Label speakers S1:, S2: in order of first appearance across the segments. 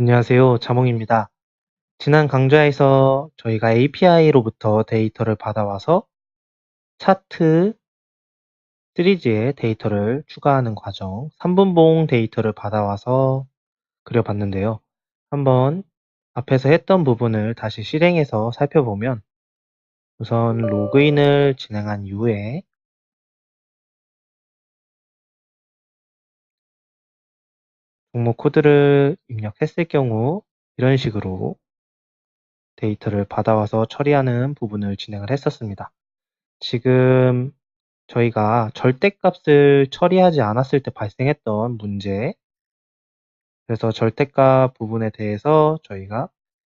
S1: 안녕하세요. 자몽입니다. 지난 강좌에서 저희가 API로부터 데이터를 받아와서 차트 시리즈의 데이터를 추가하는 과정, 3분봉 데이터를 받아와서 그려봤는데요. 한번 앞에서 했던 부분을 다시 실행해서 살펴보면 우선 로그인을 진행한 이후에 종목 코드를 입력했을 경우 이런 식으로 데이터를 받아와서 처리하는 부분을 진행을 했었습니다. 지금 저희가 절대값을 처리하지 않았을 때 발생했던 문제, 그래서 절대값 부분에 대해서 저희가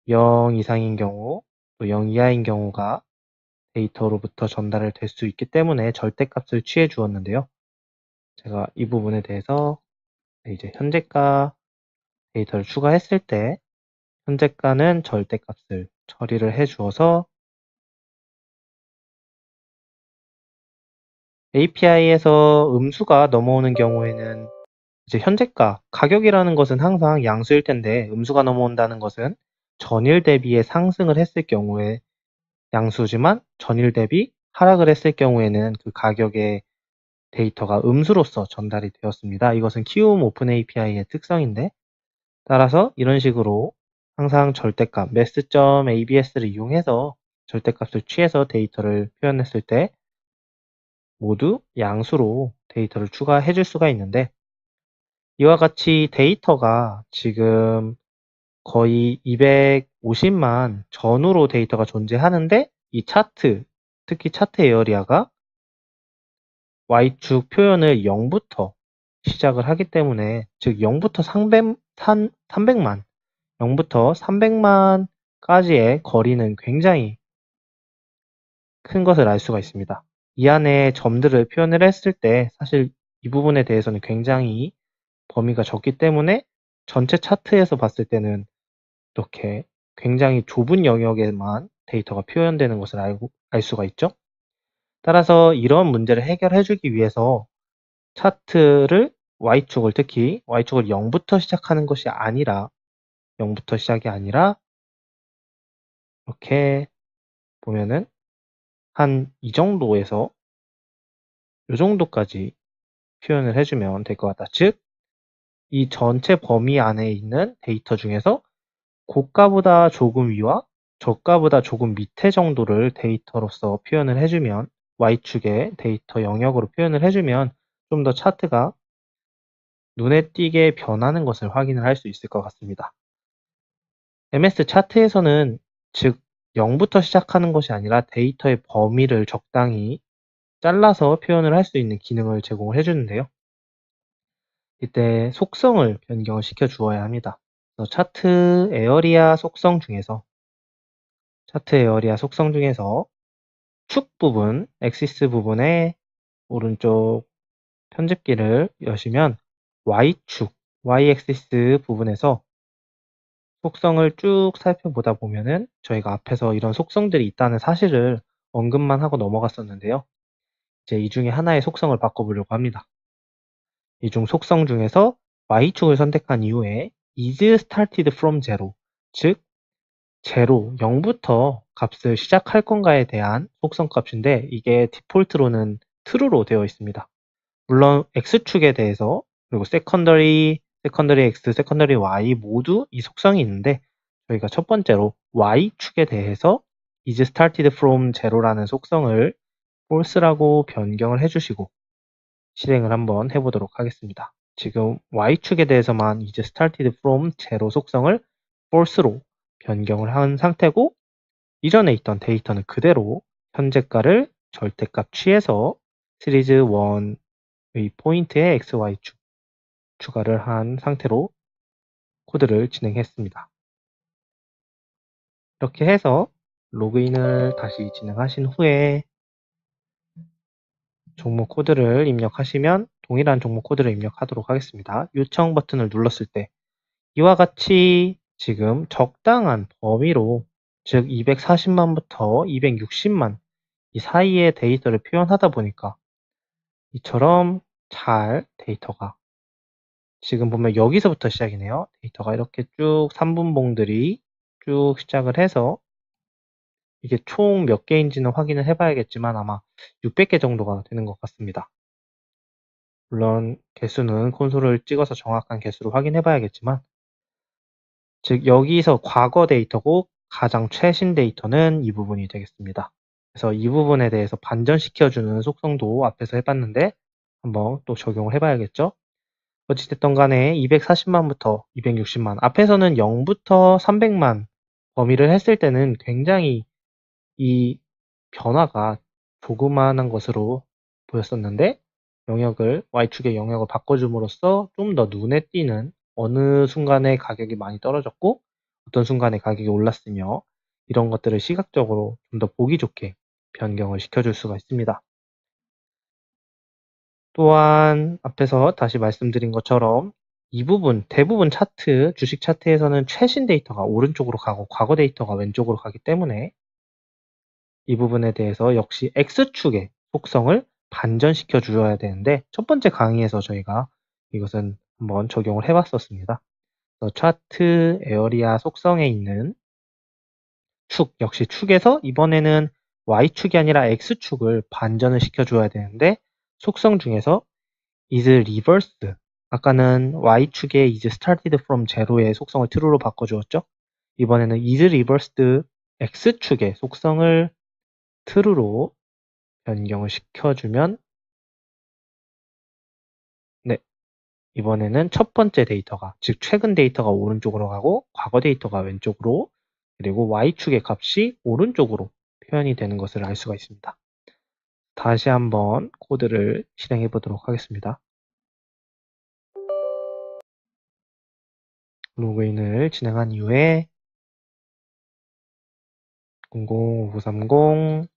S1: 0 이상인 경우, 또 0 이하인 경우가 데이터로부터 전달을 될 수 있기 때문에 절대값을 취해 주었는데요. 제가 이 부분에 대해서 이제 현재가 데이터를 추가했을 때 현재가는 절대값을 처리를 해 주어서 API에서 음수가 넘어오는 경우에는 이제 현재가, 가격이라는 것은 항상 양수일 텐데 음수가 넘어온다는 것은 전일 대비에 상승을 했을 경우에 양수지만 전일 대비 하락을 했을 경우에는 그 가격의 데이터가 음수로서 전달이 되었습니다. 이것은 키움 오픈 API의 특성인데, 따라서 이런 식으로 항상 절대값, mass.abs를 이용해서 절대값을 취해서 데이터를 표현했을 때 모두 양수로 데이터를 추가해 줄 수가 있는데, 이와 같이 데이터가 지금 거의 250만 전후로 데이터가 존재하는데, 이 차트, 특히 차트 에어리아가 Y축 표현을 0부터 시작을 하기 때문에, 즉 0부터 300만, 0부터 300만까지의 거리는 굉장히 큰 것을 알 수가 있습니다. 이 안에 점들을 표현을 했을 때 사실 이 부분에 대해서는 굉장히 범위가 적기 때문에 전체 차트에서 봤을 때는 이렇게 굉장히 좁은 영역에만 데이터가 표현되는 것을 알 수가 있죠. 따라서 이런 문제를 해결해 주기 위해서 차트를 Y축을, 특히 Y축을 0부터 시작하는 것이 아니라 0부터 시작이 아니라 이렇게 보면은 한 이 정도에서 이 정도까지 표현을 해주면 될 것 같다. 즉, 이 전체 범위 안에 있는 데이터 중에서 고가보다 조금 위와 저가보다 조금 밑에 정도를 데이터로서 표현을 해주면, Y축의 데이터 영역으로 표현을 해주면 좀 더 차트가 눈에 띄게 변하는 것을 확인을 할 수 있을 것 같습니다. MS 차트에서는 즉 0부터 시작하는 것이 아니라 데이터의 범위를 적당히 잘라서 표현을 할 수 있는 기능을 제공을 해주는데요. 이때 속성을 변경을 시켜 주어야 합니다. 그래서 차트 에어리아 속성 중에서 축 부분, 엑시스 부분의 오른쪽 편집기를 여시면 Y축, Y-액시스 부분에서 속성을 쭉 살펴보다 보면은 저희가 앞에서 이런 속성들이 있다는 사실을 언급만 하고 넘어갔었는데요. 이제 이 중에 하나의 속성을 바꿔보려고 합니다. 이 중 속성 중에서 Y축을 선택한 이후에 is started from zero, 즉 제로, 0부터 값을 시작할 건가에 대한 속성 값인데, 이게 디폴트로는 true로 되어 있습니다. 물론 X축에 대해서, 그리고 secondary X, secondary Y 모두 이 속성이 있는데, 저희가 첫 번째로 Y축에 대해서 is started from zero라는 속성을 false라고 변경을 해주시고 실행을 한번 해보도록 하겠습니다. 지금 Y축에 대해서만 is started from zero 속성을 false로 변경을 한 상태고, 이전에 있던 데이터는 그대로 현재가를 절대값 취해서 시리즈 1의 포인트에 XY축 추가를 한 상태로 코드를 진행했습니다. 이렇게 해서 로그인을 다시 진행하신 후에 종목 코드를 입력하시면 동일한 종목 코드를 입력하도록 하겠습니다. 요청 버튼을 눌렀을 때 이와 같이 지금 적당한 범위로, 즉 240만부터 260만 이 사이의 데이터를 표현하다 보니까 이처럼 잘 데이터가 지금 보면 여기서부터 시작이네요. 데이터가 이렇게 쭉 3분봉들이 쭉 시작을 해서 이게 총 몇 개인지는 확인을 해봐야겠지만 아마 600개 정도가 되는 것 같습니다. 물론 개수는 콘솔을 찍어서 정확한 개수를 확인해 봐야겠지만, 즉 여기서 과거 데이터고 가장 최신 데이터는 이 부분이 되겠습니다. 그래서 이 부분에 대해서 반전시켜주는 속성도 앞에서 해봤는데 한번 또 적용을 해봐야겠죠. 어찌됐든 간에 240만부터 260만, 앞에서는 0부터 300만 범위를 했을 때는 굉장히 이 변화가 조그마한 것으로 보였었는데, Y축의 영역을 바꿔줌으로써 좀 더 눈에 띄는, 어느 순간에 가격이 많이 떨어졌고 어떤 순간에 가격이 올랐으며, 이런 것들을 시각적으로 좀 더 보기 좋게 변경을 시켜줄 수가 있습니다. 또한 앞에서 다시 말씀드린 것처럼 이 부분, 대부분 차트, 주식 차트에서는 최신 데이터가 오른쪽으로 가고 과거 데이터가 왼쪽으로 가기 때문에 이 부분에 대해서 역시 X축의 속성을 반전시켜 주어야 되는데, 첫 번째 강의에서 저희가 이것은 한번 적용을 해봤었습니다. 차트 에어리아 속성에 있는 축, 역시 축에서 이번에는 Y축이 아니라 X축을 반전을 시켜줘야 되는데, 속성 중에서 is reversed, 아까는 Y축에 is started from zero의 속성을 true로 바꿔주었죠. 이번에는 is reversed X축의 속성을 true로 변경을 시켜주면, 네, 이번에는 첫 번째 데이터가, 즉 최근 데이터가 오른쪽으로 가고 과거 데이터가 왼쪽으로, 그리고 Y축의 값이 오른쪽으로 표현이 되는 것을 알 수가 있습니다. 다시 한번 코드를 실행해 보도록 하겠습니다. 로그인을 진행한 이후에 005930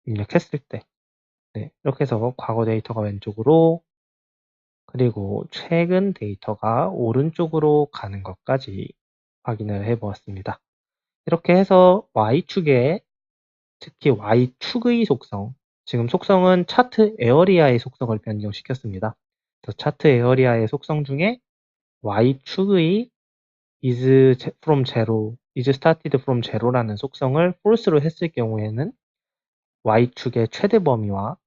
S1: 입력했을 때, 네, 이렇게 해서 과거 데이터가 왼쪽으로, 그리고 최근 데이터가 오른쪽으로 가는 것까지 확인을 해 보았습니다. 이렇게 해서 Y축에, 특히 Y축의 속성, 지금 속성은 차트 에어리아의 속성을 변경시켰습니다. 그래서 차트 에어리아의 속성 중에 Y축의 is from zero, is started from zero라는 속성을 false로 했을 경우에는 Y축의 최대 범위와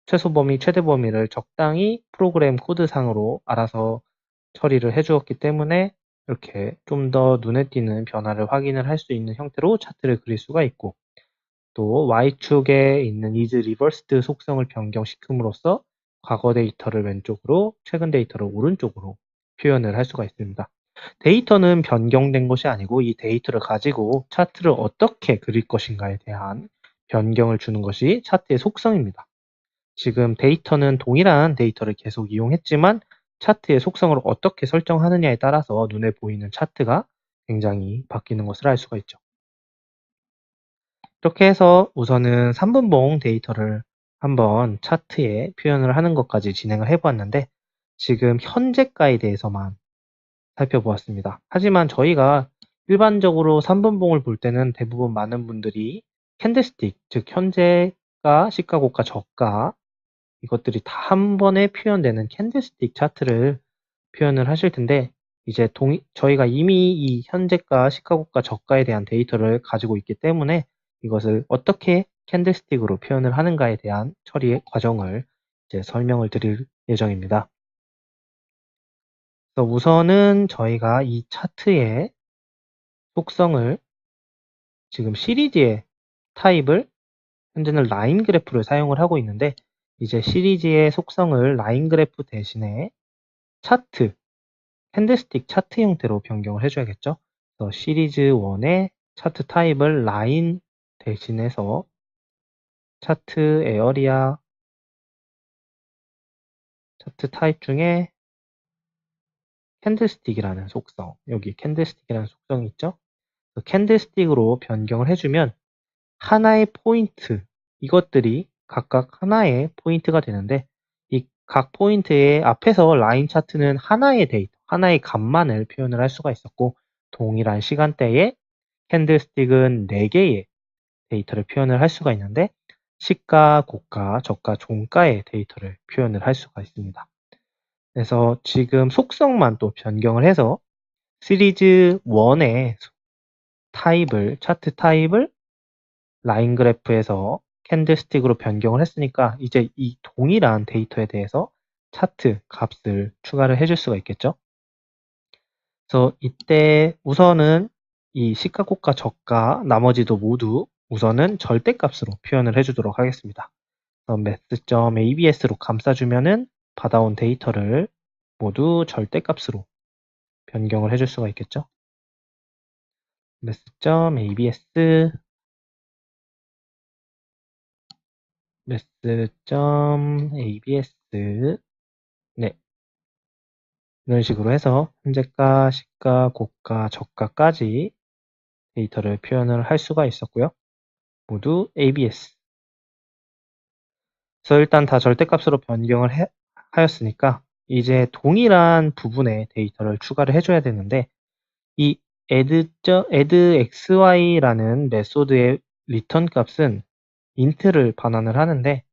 S1: 최소 범위, 최대 범위를 적당히 프로그램 코드상으로 알아서 처리를 해주었기 때문에 이렇게 좀 더 눈에 띄는 변화를 확인을 할 수 있는 형태로 차트를 그릴 수가 있고, 또 Y축에 있는 is reversed 속성을 변경시킴으로써 과거 데이터를 왼쪽으로, 최근 데이터를 오른쪽으로 표현을 할 수가 있습니다. 데이터는 변경된 것이 아니고 이 데이터를 가지고 차트를 어떻게 그릴 것인가에 대한 변경을 주는 것이 차트의 속성입니다. 지금 데이터는 동일한 데이터를 계속 이용했지만 차트의 속성을 어떻게 설정하느냐에 따라서 눈에 보이는 차트가 굉장히 바뀌는 것을 알 수가 있죠. 이렇게 해서 우선은 3분봉 데이터를 한번 차트에 표현을 하는 것까지 진행을 해보았는데, 지금 현재가에 대해서만 살펴보았습니다. 하지만 저희가 일반적으로 3분봉을 볼 때는 대부분 많은 분들이 캔들스틱, 즉 현재가, 시가고가, 저가, 이것들이 다 한 번에 표현되는 캔들스틱 차트를 표현을 하실 텐데, 이제 저희가 이미 이 현재가, 시가고가, 저가에 대한 데이터를 가지고 있기 때문에 이것을 어떻게 캔들스틱으로 표현을 하는가에 대한 처리의 과정을 이제 설명을 드릴 예정입니다. 그래서 우선은 저희가 이 차트의 속성을, 지금 시리즈의 타입을 현재는 라인 그래프를 사용을 하고 있는데, 이제 시리즈의 속성을 라인 그래프 대신에 차트, 캔들스틱 차트 형태로 변경을 해줘야겠죠. 그래서 시리즈 1의 차트 타입을 라인 대신해서 차트 에어리아 차트 타입 중에 캔들스틱이라는 속성, 여기 캔들스틱이라는 속성이 있죠. 캔들스틱으로 변경을 해주면 하나의 포인트, 이것들이 각각 하나의 포인트가 되는데, 이 각 포인트의 앞에서 라인 차트는 하나의 데이터, 하나의 값만을 표현을 할 수가 있었고, 동일한 시간대에 캔들스틱은 4개의 데이터를 표현을 할 수가 있는데, 시가, 고가, 저가, 종가의 데이터를 표현을 할 수가 있습니다. 그래서 지금 속성만 또 변경을 해서 시리즈 1의 타입을, 차트 타입을 라인 그래프에서 캔들스틱으로 변경을 했으니까 이제 이 동일한 데이터에 대해서 차트 값을 추가를 해줄 수가 있겠죠. 그래서 이때 우선은 이 시가, 고가, 저가 나머지도 모두 우선은 절대값으로 표현을 해주도록 하겠습니다. 그래서 math.abs로 감싸주면은 받아온 데이터를 모두 절대값으로 변경을 해줄 수가 있겠죠. math.abs math.abs 네, 이런 식으로 해서 현재가, 시가, 고가, 저가까지 데이터를 표현을 할 수가 있었고요. 모두 ABS. 그래서 일단 다 절대값으로 변경을 하였으니까 이제 동일한 부분에 데이터를 추가를 해줘야 되는데 이 addXY라는 메소드의 리턴 값은 int를 반환을 하는데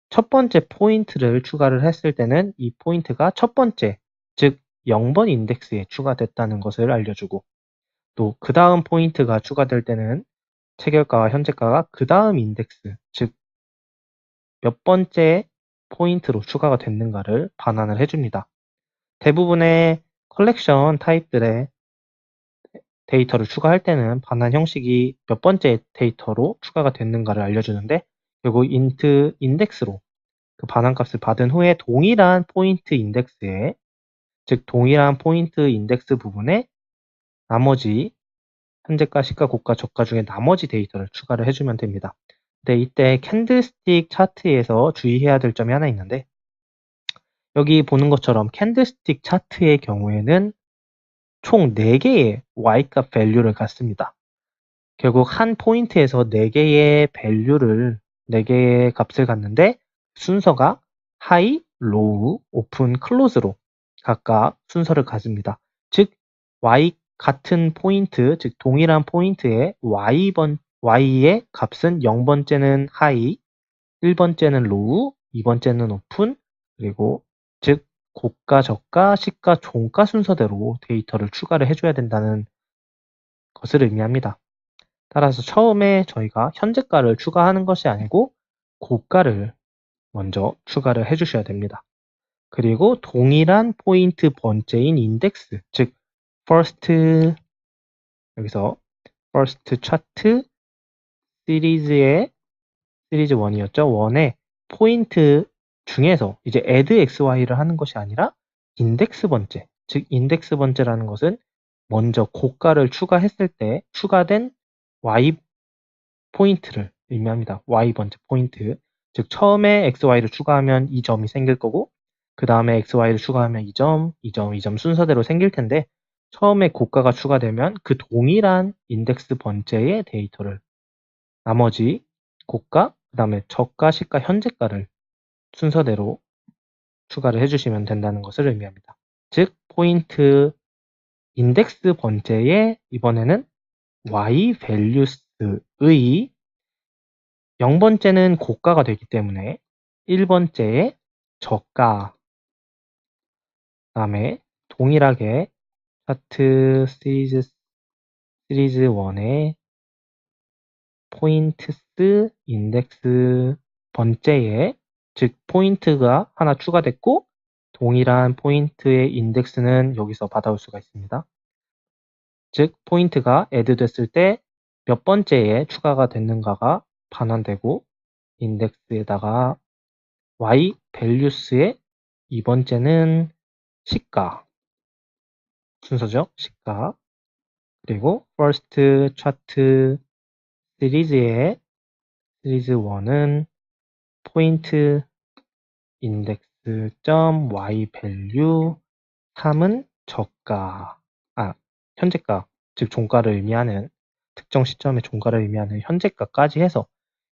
S1: 첫 번째 포인트를 추가를 했을 때는 이 포인트가 첫 번째, 즉 0번 인덱스에 추가됐다는 것을 알려주고 또 그 다음 포인트가 추가될 때는 체결가와 현재가가 그 다음 인덱스, 즉 몇 번째 포인트로 추가가 됐는가를 반환을 해줍니다. 대부분의 컬렉션 타입들의 데이터를 추가할 때는 반환 형식이 몇 번째 데이터로 추가가 됐는가를 알려주는데 결국 int 인덱스로 그 반환값을 받은 후에 동일한 포인트 인덱스에 즉 동일한 포인트 인덱스 부분에 나머지 현재가, 시가, 고가, 저가 중에 나머지 데이터를 추가를 해주면 됩니다. 근데 이때 캔들스틱 차트에서 주의해야 될 점이 하나 있는데 여기 보는 것처럼 캔들스틱 차트의 경우에는 총 4개의 Y값 밸류를 갖습니다. 결국 한 포인트에서 4개의 밸류를 4개의 값을 갖는데 순서가 하이, 로우, 오픈, 클로즈로 각각 순서를 가집니다. 즉 Y 같은 포인트, 즉 동일한 포인트에 Y의 값은 0번째는 하이, 1번째는 로우, 2번째는 오픈, 그리고 즉 고가, 저가, 시가, 종가 순서대로 데이터를 추가를 해줘야 된다는 것을 의미합니다. 따라서 처음에 저희가 현재가를 추가하는 것이 아니고 고가를 먼저 추가를 해주셔야 됩니다. 그리고 동일한 포인트 번째인 인덱스, 즉 first 여기서 first 차트 시리즈의 시리즈 1이었죠. 1의 포인트 중에서 이제 add xy를 하는 것이 아니라 인덱스 번째, 즉 인덱스 번째라는 것은 먼저 고가를 추가했을 때 추가된 y 포인트를 의미합니다. y 번째 포인트. 즉 처음에 xy를 추가하면 이 점이 생길 거고 그 다음에 xy를 추가하면 이 점, 이 점, 이 점 순서대로 생길 텐데 처음에 고가가 추가되면 그 동일한 인덱스 번째의 데이터를 나머지 고가, 그 다음에 저가, 시가, 현재가를 순서대로 추가를 해주시면 된다는 것을 의미합니다. 즉 포인트 인덱스 번째에 이번에는 y values의 0번째는 고가가 되기 때문에 1번째에 저가, 그 다음에 동일하게 차트 시리즈 1의 포인트스 인덱스 번째에 즉 포인트가 하나 추가됐고 동일한 포인트의 인덱스는 여기서 받아올 수가 있습니다. 즉 포인트가 add 됐을 때 몇 번째에 추가가 됐는가가 반환되고 인덱스에다가 y values의 2번째는 시가 순서죠. 시가 그리고 first chart 시리즈의 시리즈 1은 포인트 인덱스 점 y value 3은 저가 현재가 즉 종가를 의미하는 특정 시점의 종가를 의미하는 현재가까지 해서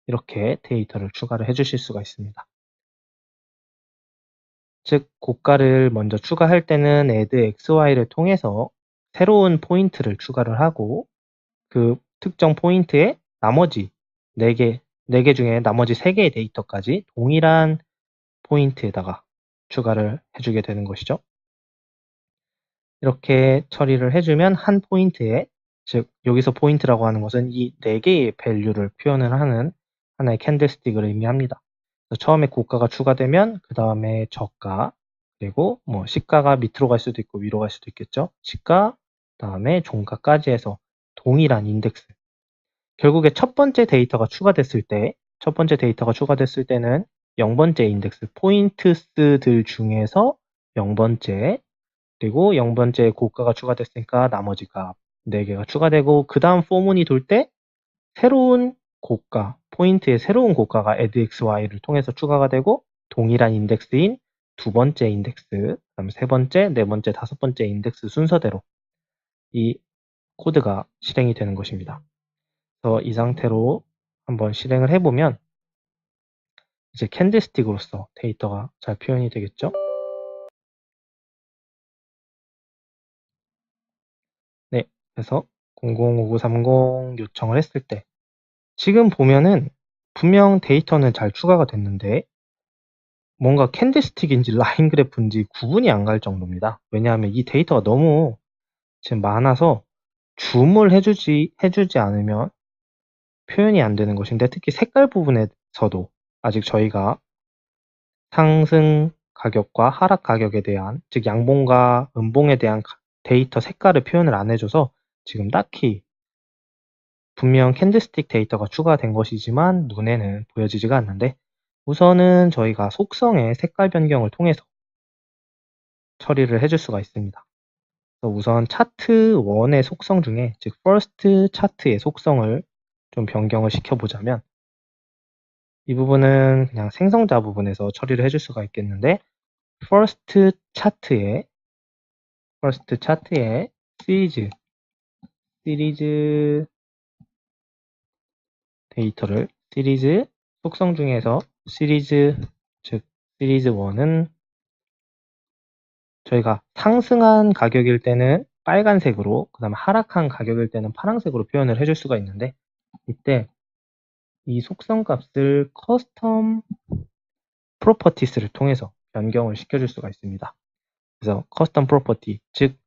S1: 이렇게 데이터를 추가를 해 주실 수가 있습니다. 즉 고가를 먼저 추가할 때는 add xy를 통해서 새로운 포인트를 추가를 하고 그 특정 포인트에 나머지 4개 중에 나머지 3개의 데이터까지 동일한 포인트에다가 추가를 해주게 되는 것이죠. 이렇게 처리를 해주면 한 포인트에, 즉 여기서 포인트라고 하는 것은 이 4개의 밸류를 표현을 하는 하나의 캔들스틱을 의미합니다. 그래서 처음에 고가가 추가되면 그 다음에 저가, 그리고 뭐 시가가 밑으로 갈 수도 있고 위로 갈 수도 있겠죠. 시가, 다음에 종가까지 해서 동일한 인덱스. 결국에 첫 번째 데이터가 추가됐을 때는 0번째 인덱스, 포인트스들 중에서 0번째, 그리고 0번째 고가가 추가됐으니까 나머지 값 4개가 추가되고, 그 다음 포문이 돌 때 새로운 고가, 포인트의 새로운 고가가 addxy를 통해서 추가가 되고, 동일한 인덱스인 두 번째 인덱스, 그 다음에 세 번째, 네 번째, 다섯 번째 인덱스 순서대로 이 코드가 실행이 되는 것입니다. 그래서 이 상태로 한번 실행을 해보면 이제 캔들스틱으로서 데이터가 잘 표현이 되겠죠? 네, 그래서 005930 요청을 했을 때 지금 보면은 분명 데이터는 잘 추가가 됐는데 뭔가 캔들스틱인지 라인 그래프인지 구분이 안 갈 정도입니다. 왜냐하면 이 데이터가 너무 지금 많아서 줌을 해주지 않으면 표현이 안 되는 것인데, 특히 색깔 부분에서도 아직 저희가 상승 가격과 하락 가격에 대한, 즉 양봉과 음봉에 대한 데이터 색깔을 표현을 안 해줘서 지금 딱히 분명 캔들스틱 데이터가 추가된 것이지만 눈에는 보여지지가 않는데, 우선은 저희가 속성의 색깔 변경을 통해서 처리를 해줄 수가 있습니다. 그래서 우선 차트 1의 속성 중에, 즉 first 차트의 속성을 좀 변경을 시켜보자면, 이 부분은 그냥 생성자 부분에서 처리를 해줄 수가 있겠는데, first 차트의 시리즈 데이터를, 시리즈 속성 중에서 시리즈, 즉 시리즈 1은 저희가 상승한 가격일 때는 빨간색으로, 그 다음에 하락한 가격일 때는 파란색으로 표현을 해줄 수가 있는데, 이때 이 속성 값을 커스텀 프로퍼티스를 통해서 변경을 시켜줄 수가 있습니다. 그래서 커스텀 프로퍼티, 즉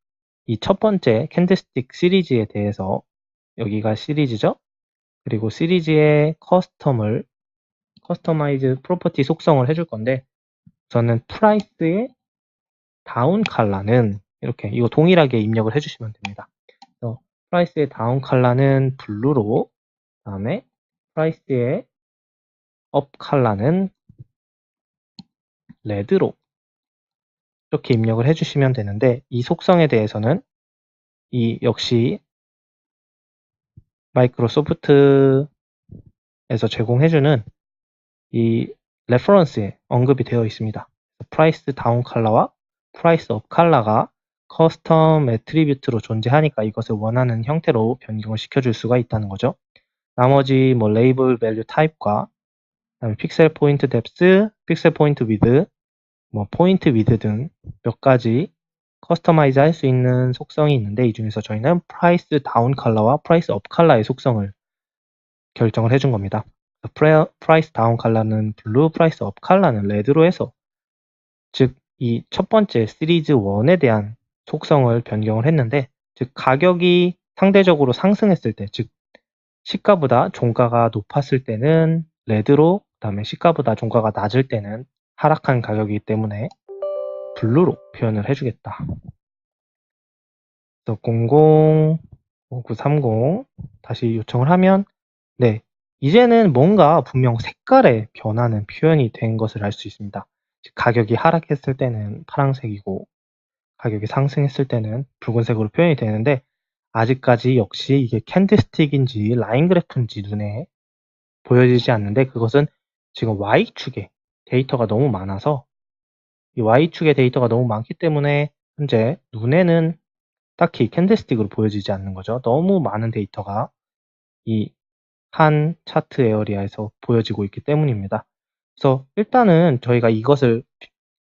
S1: 이 첫 번째 캔들스틱 시리즈에 대해서, 여기가 시리즈죠? 그리고 시리즈의 커스터마이즈 프로퍼티 속성을 해줄 건데, 저는 프라이스의 다운 컬러는 이렇게, 이거 동일하게 입력을 해주시면 됩니다. 그래서 프라이스의 다운 컬러는 블루로, 그 다음에 프라이스의 업 컬러는 레드로 이렇게 입력을 해주시면 되는데, 이 속성에 대해서는 이 역시 마이크로소프트에서 제공해주는 이 레퍼런스에 언급이 되어 있습니다. 프라이스 다운 컬러와 프라이스 업 컬러가 커스텀 애트리뷰트로 존재하니까 이것을 원하는 형태로 변경을 시켜줄 수가 있다는 거죠. 나머지 뭐 레이블 밸류 타입과 픽셀 포인트 뎁스, 픽셀 포인트 위드, 뭐 포인트 위드 등 몇 가지 커스터마이즈 할 수 있는 속성이 있는데, 이 중에서 저희는 프라이스 다운 컬러와 프라이스 업 컬러의 속성을 결정을 해준 겁니다. 프라이스 다운 컬러는 블루, 프라이스 업 컬러는 레드로 해서, 즉 이 첫 번째 시리즈 1에 대한 속성을 변경을 했는데, 즉 가격이 상대적으로 상승했을 때, 즉 시가보다 종가가 높았을 때는 레드로, 그 다음에 시가보다 종가가 낮을 때는 하락한 가격이기 때문에 블루로 표현을 해주겠다. 그래서 005930 다시 요청을 하면, 네, 이제는 뭔가 분명 색깔의 변화는 표현이 된 것을 알 수 있습니다. 가격이 하락했을 때는 파란색이고 가격이 상승했을 때는 붉은색으로 표현이 되는데, 아직까지 역시 이게 캔들스틱인지 라인 그래프인지 눈에 보여지지 않는데, 그것은 지금 Y축에 데이터가 너무 많아서, 이 Y축의 데이터가 너무 많기 때문에 현재 눈에는 딱히 캔들스틱으로 보여지지 않는 거죠. 너무 많은 데이터가 이 한 차트 에어리아에서 보여지고 있기 때문입니다. 그래서 일단은 저희가 이것을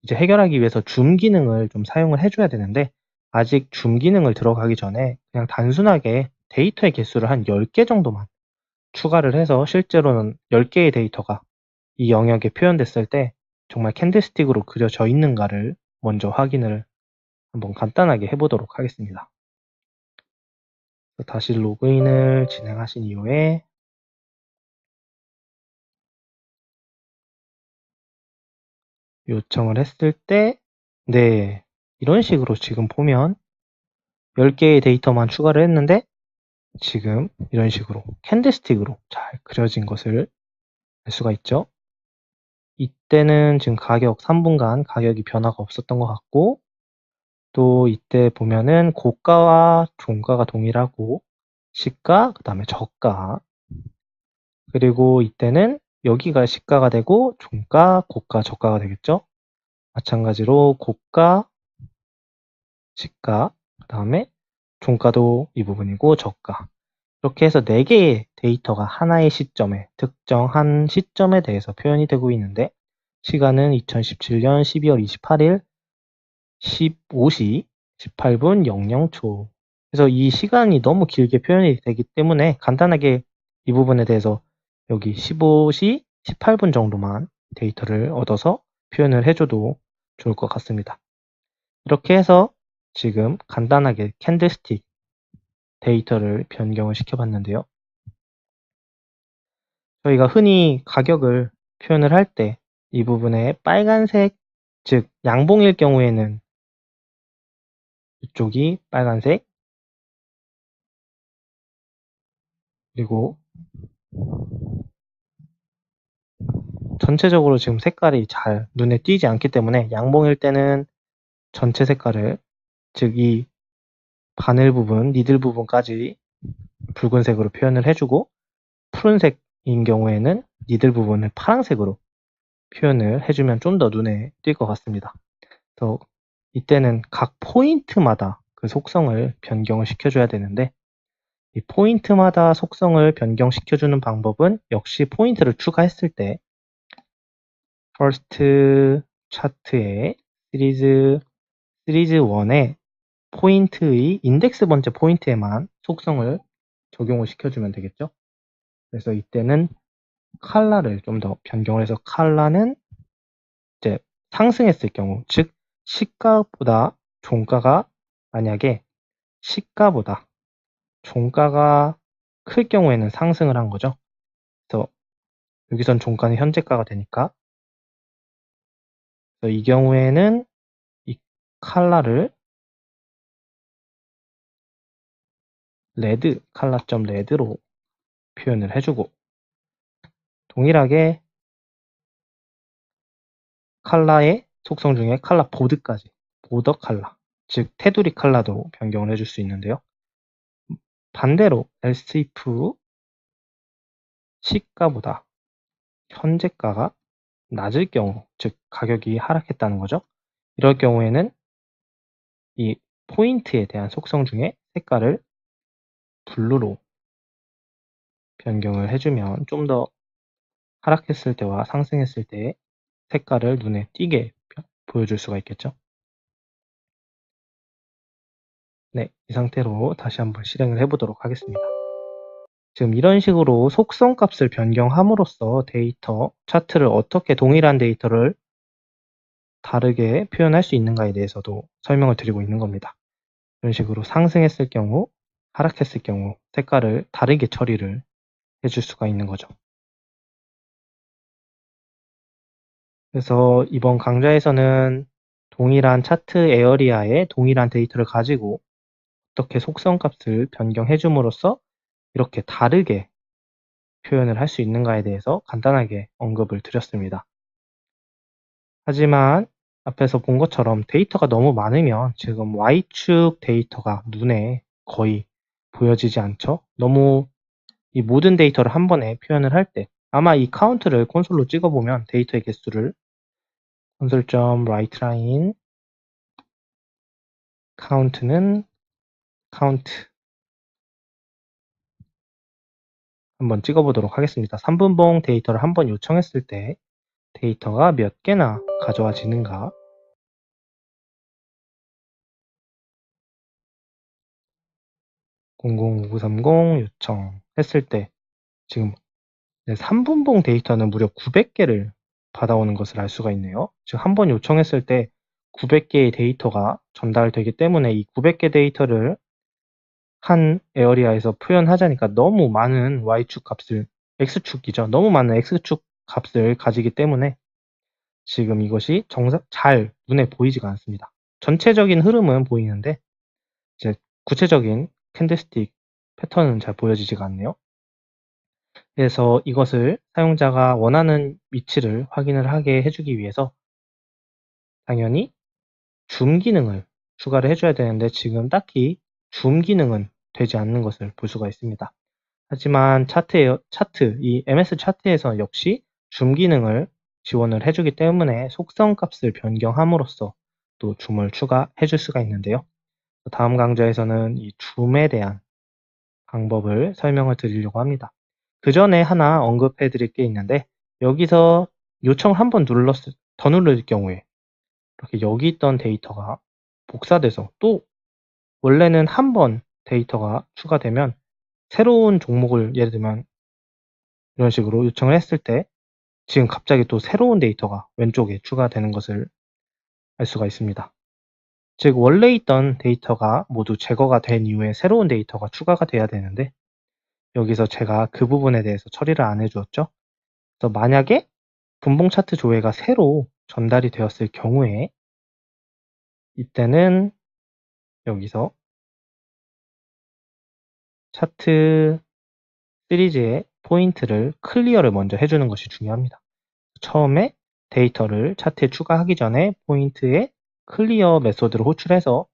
S1: 이제 해결하기 위해서 줌 기능을 좀 사용을 해줘야 되는데, 아직 줌 기능을 들어가기 전에 그냥 단순하게 데이터의 개수를 한 10개 정도만 추가를 해서, 실제로는 10개의 데이터가 이 영역에 표현됐을 때 정말 캔들스틱으로 그려져 있는가를 먼저 확인을 한번 간단하게 해보도록 하겠습니다. 다시 로그인을 진행하신 이후에 요청을 했을 때, 네, 이런 식으로 지금 보면 10개의 데이터만 추가를 했는데 지금 이런 식으로 캔들스틱으로 잘 그려진 것을 알 수가 있죠. 이때는 지금 가격 3분간 가격이 변화가 없었던 것 같고, 또 이때 보면은 고가와 종가가 동일하고 시가, 그 다음에 저가, 그리고 이때는 여기가 시가가 되고 종가, 고가, 저가가 되겠죠. 마찬가지로 고가, 시가, 그 다음에 종가도 이 부분이고 저가. 이렇게 해서 4개의 데이터가 하나의 시점에, 특정한 시점에 대해서 표현이 되고 있는데, 시간은 2017년 12월 28일 15시 18분 00초. 그래서 이 시간이 너무 길게 표현이 되기 때문에 간단하게 이 부분에 대해서 여기 15시 18분 정도만 데이터를 얻어서 표현을 해줘도 좋을 것 같습니다. 이렇게 해서 지금 간단하게 캔들스틱 데이터를 변경을 시켜봤는데요. 저희가 흔히 가격을 표현을 할 때 이 부분에 빨간색, 즉 양봉일 경우에는 이쪽이 빨간색, 그리고 전체적으로 지금 색깔이 잘 눈에 띄지 않기 때문에 양봉일 때는 전체 색깔을, 즉 이 바늘 부분, 니들 부분까지 붉은색으로 표현을 해주고, 푸른색인 경우에는 니들 부분을 파란색으로 표현을 해주면 좀 더 눈에 띌 것 같습니다. 그래서 이때는 각 포인트마다 그 속성을 변경을 시켜줘야 되는데, 이 포인트마다 속성을 변경시켜주는 방법은 역시 포인트를 추가했을 때 퍼스트 차트의 시리즈 1의 포인트의 인덱스 번째 포인트에만 속성을 적용을 시켜주면 되겠죠. 그래서 이때는 컬러를 좀 더 변경을 해서 컬러는 이제 상승했을 경우, 즉 시가보다 종가가, 만약에 시가보다 종가가 클 경우에는 상승을 한 거죠. 그래서 여기선 종가는 현재가가 되니까, 그래서 이 경우에는 이 컬러를 레드, 컬러.점 레드로 표현을 해주고, 동일하게 컬러의 속성 중에 컬러 보드까지, 보더 컬러, 즉 테두리 컬러도 변경을 해줄 수 있는데요. 반대로 else if 시가보다 현재가가 낮을 경우, 즉 가격이 하락했다는 거죠. 이럴 경우에는 이 포인트에 대한 속성 중에 색깔을 블루로 변경을 해주면 좀 더 하락했을 때와 상승했을 때의 색깔을 눈에 띄게 보여줄 수가 있겠죠. 네, 이 상태로 다시 한번 실행을 해보도록 하겠습니다. 지금 이런 식으로 속성 값을 변경함으로써 데이터, 차트를 어떻게 동일한 데이터를 다르게 표현할 수 있는가에 대해서도 설명을 드리고 있는 겁니다. 이런 식으로 상승했을 경우, 하락했을 경우 색깔을 다르게 처리를 해줄 수가 있는 거죠. 그래서 이번 강좌에서는 동일한 차트 에어리아에 동일한 데이터를 가지고 어떻게 속성 값을 변경해 줌으로써 이렇게 다르게 표현을 할 수 있는가에 대해서 간단하게 언급을 드렸습니다. 하지만 앞에서 본 것처럼 데이터가 너무 많으면 지금 Y축 데이터가 눈에 거의 보여지지 않죠? 너무 이 모든 데이터를 한 번에 표현을 할 때 아마 이 카운트를 콘솔로 찍어보면 데이터의 개수를 console.writeLine 카운트는 카운트 한번 찍어보도록 하겠습니다. 3분봉 데이터를 한번 요청했을 때 데이터가 몇 개나 가져와지는가, 005930 요청했을 때 지금 3분봉 데이터는 무려 900개를 받아오는 것을 알 수가 있네요. 즉, 한 번 요청했을 때 900개의 데이터가 전달되기 때문에 이 900개 데이터를 한 에어리아에서 표현하자니까 너무 많은 y축 값을, x축이죠. 너무 많은 x축 값을 가지기 때문에 지금 이것이 잘 눈에 보이지가 않습니다. 전체적인 흐름은 보이는데 이제 구체적인 캔들스틱 패턴은 잘 보여지지가 않네요. 그래서 이것을 사용자가 원하는 위치를 확인을 하게 해주기 위해서 당연히 줌 기능을 추가를 해줘야 되는데 지금 딱히 줌 기능은 되지 않는 것을 볼 수가 있습니다. 하지만 이 MS 차트에서 역시 줌 기능을 지원을 해주기 때문에 속성 값을 변경함으로써 또 줌을 추가해 줄 수가 있는데요. 다음 강좌에서는 이 줌에 대한 방법을 설명을 드리려고 합니다. 그 전에 하나 언급해 드릴 게 있는데 여기서 요청 한 번 더 누를 경우에 이렇게 여기 있던 데이터가 복사돼서 또 원래는 한 번 데이터가 추가되면 새로운 종목을 예를 들면 이런 식으로 요청을 했을 때 지금 갑자기 또 새로운 데이터가 왼쪽에 추가되는 것을 알 수가 있습니다. 즉 원래 있던 데이터가 모두 제거가 된 이후에 새로운 데이터가 추가가 돼야 되는데 여기서 제가 그 부분에 대해서 처리를 안 해주었죠. 그래서 만약에 분봉 차트 조회가 새로 전달이 되었을 경우에 이때는 여기서 차트 시리즈의 포인트를 클리어를 먼저 해주는 것이 중요합니다. 처음에 데이터를 차트에 추가하기 전에 포인트에 클리어 메소드를 호출해서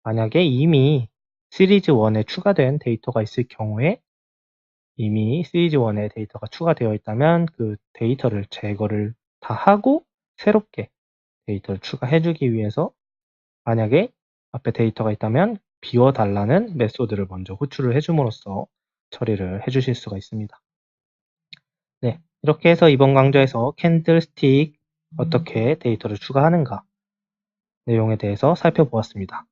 S1: 만약에 이미 시리즈 1에 추가된 데이터가 있을 경우에 이미 시리즈 1에 데이터가 추가되어 있다면 그 데이터를 제거를 다 하고 새롭게 데이터를 추가해주기 위해서 만약에 앞에 데이터가 있다면 비워달라는 메소드를 먼저 호출을 해줌으로써 처리를 해주실 수가 있습니다. 네, 이렇게 해서 이번 강좌에서 캔들스틱 어떻게 데이터를 추가하는가 내용에 대해서 살펴보았습니다.